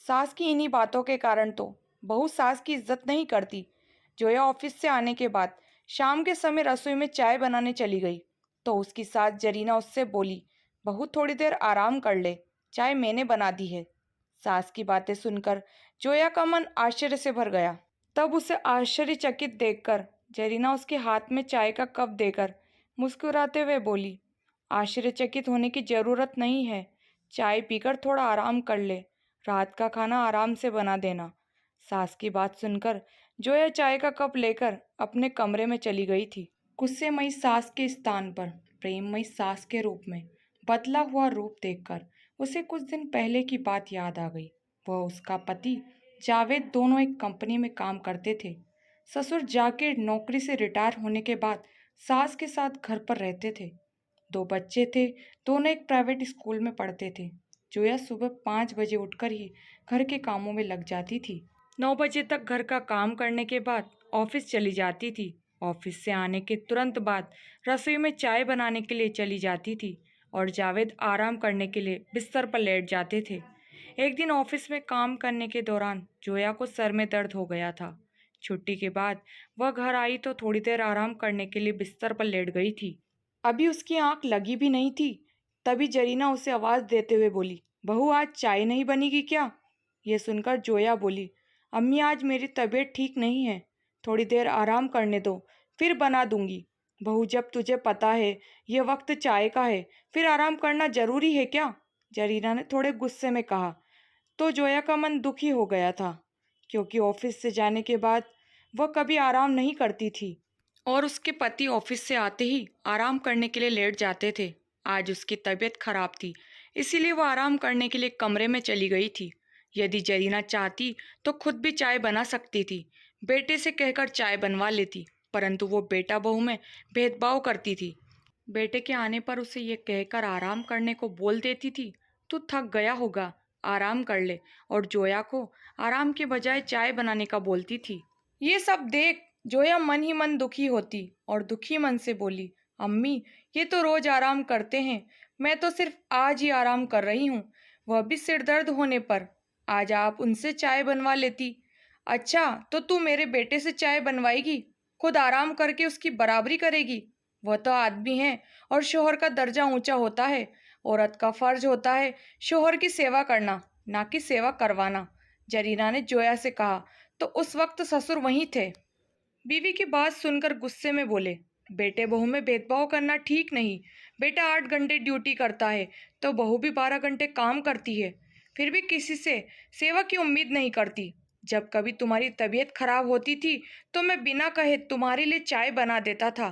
सास की इन्हीं बातों के कारण तो बहू सास की इज्जत नहीं करती। जोया ऑफिस से आने के बाद शाम के समय रसोई में चाय बनाने चली गई तो उसकी सास जरीना उससे बोली, बहू थोड़ी देर आराम कर ले, चाय मैंने बना दी है। सास की बातें सुनकर जोया का मन आश्चर्य से भर गया। तब उसे आश्चर्यचकित देखकर जरीना उसके हाथ में चाय का कप देकर मुस्कुराते हुए बोली, आश्चर्यचकित होने की जरूरत नहीं है, चाय पीकर थोड़ा आराम कर ले, रात का खाना आराम से बना देना। सास की बात सुनकर जोया चाय का कप लेकर अपने कमरे में चली गई थी। गुस्सेमयी सास के स्थान पर प्रेममयी सास के रूप में बदला हुआ रूप देखकर उसे कुछ दिन पहले की बात याद आ गई। वह उसका पति जावेद दोनों एक कंपनी में काम करते थे। ससुर जाके नौकरी से रिटायर होने के बाद सास के साथ घर पर रहते थे। दो बच्चे थे, दोनों एक प्राइवेट स्कूल में पढ़ते थे। जोया सुबह 5 बजे उठकर ही घर के कामों में लग जाती थी। 9 बजे तक घर का काम करने के बाद ऑफिस चली जाती थी। ऑफिस से आने के तुरंत बाद रसोई में चाय बनाने के लिए चली जाती थी और जावेद आराम करने के लिए बिस्तर पर लेट जाते थे। एक दिन ऑफिस में काम करने के दौरान जोया को सर में दर्द हो गया था। छुट्टी के बाद वह घर आई तो थोड़ी देर आराम करने के लिए बिस्तर पर लेट गई थी। अभी उसकी आंख लगी भी नहीं थी, तभी जरीना उसे आवाज देते हुए बोली, बहू आज चाय नहीं बनेगी क्या? यह सुनकर जोया बोली, अम्मी आज मेरी तबीयत ठीक नहीं है, थोड़ी देर आराम करने दो, फिर बना दूंगी। बहू जब तुझे पता है यह वक्त चाय का है, फिर आराम करना जरूरी है क्या? जरीना ने थोड़े गुस्से में कहा। तो जोया का मन दुखी हो गया था, क्योंकि ऑफिस से जाने के बाद वह कभी आराम नहीं करती थी और उसके पति ऑफिस से आते ही आराम करने के लिए लेट जाते थे। आज उसकी तबीयत खराब थी, इसीलिए वह आराम करने के लिए कमरे में चली गई थी। यदि जरीना चाहती तो खुद भी चाय बना सकती थी, बेटे से कहकर चाय बनवा लेती, परंतु वो बेटा बहू में भेदभाव करती थी। बेटे के आने पर उसे ये कहकर आराम करने को बोल देती थी, तू थक गया होगा, आराम कर ले, और जोया को आराम के बजाय चाय बनाने का बोलती थी। ये सब देख जोया मन ही मन दुखी होती और दुखी मन से बोली, अम्मी ये तो रोज आराम करते हैं, मैं तो सिर्फ आज ही आराम कर रही हूँ, वह भी सिर दर्द होने पर। आज आप उनसे चाय बनवा लेती। अच्छा तो तू मेरे बेटे से चाय बनवाएगी, खुद आराम करके उसकी बराबरी करेगी? वह तो आदमी है और शोहर का दर्जा ऊंचा होता है। औरत का फर्ज होता है शोहर की सेवा करना, ना कि सेवा करवाना, जरीना ने जोया से कहा। तो उस वक्त ससुर वहीं थे। बीवी की बात सुनकर गुस्से में बोले, बेटे बहू में भेदभाव करना ठीक नहीं। बेटा 8 घंटे ड्यूटी करता है तो बहू भी 12 घंटे काम करती है, फिर भी किसी से सेवा की उम्मीद नहीं करती। जब कभी तुम्हारी तबीयत खराब होती थी तो मैं बिना कहे तुम्हारे लिए चाय बना देता था,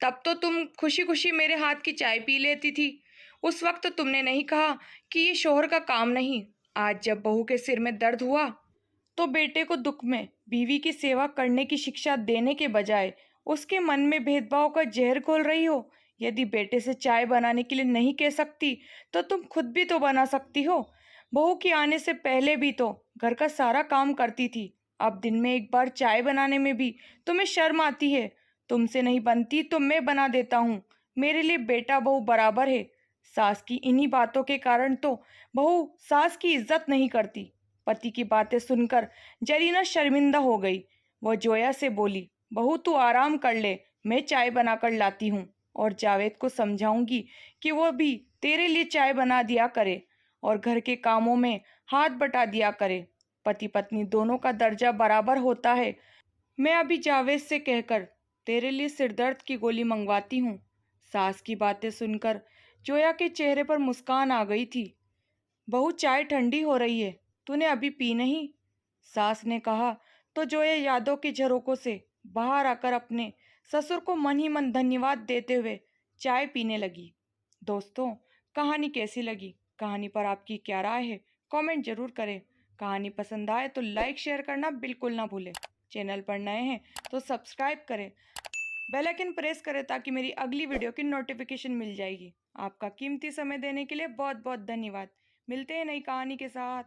तब तो तुम खुशी खुशी मेरे हाथ की चाय पी लेती थी। उस वक्त तुमने नहीं कहा कि ये शोहर का काम नहीं। आज जब बहू के सिर में दर्द हुआ तो बेटे को दुख में बीवी की सेवा करने की शिक्षा देने के बजाय उसके मन में भेदभाव का जहर घोल रही हो। यदि बेटे से चाय बनाने के लिए नहीं कह सकती तो तुम खुद भी तो बना सकती हो। बहू के आने से पहले भी तो घर का सारा काम करती थी, अब दिन में एक बार चाय बनाने में भी तुम्हें शर्म आती है। तुमसे नहीं बनती तो मैं बना देता हूँ, मेरे लिए बेटा बहू बराबर है। सास की इन्हीं बातों के कारण तो बहू सास की इज्जत नहीं करती। पति की बातें सुनकर जरीना शर्मिंदा हो गई। वह जोया से बोली, बहू तू आराम कर ले, मैं चाय बनाकर लाती हूँ और जावेद को समझाऊंगी कि वो भी तेरे लिए चाय बना दिया करे और घर के कामों में हाथ बटा दिया करे। पति पत्नी दोनों का दर्जा बराबर होता है। मैं अभी जावेद से कहकर तेरे लिए सिरदर्द की गोली मंगवाती हूँ। सास की बातें सुनकर जोया के चेहरे पर मुस्कान आ गई थी। बहू चाय ठंडी हो रही है, तूने अभी पी नहीं? सास ने कहा तो जोया यादों के झरोकों से बाहर आकर अपने ससुर को मन ही मन धन्यवाद देते हुए चाय पीने लगी। दोस्तों, कहानी कैसी लगी? कहानी पर आपकी क्या राय है? कमेंट जरूर करें। कहानी पसंद आए तो लाइक शेयर करना बिल्कुल ना भूलें। चैनल पर नए हैं तो सब्सक्राइब करें, बेल आइकन प्रेस करें ताकि मेरी अगली वीडियो की नोटिफिकेशन मिल जाएगी। आपका कीमती समय देने के लिए बहुत बहुत धन्यवाद। मिलते हैं नई कहानी के साथ।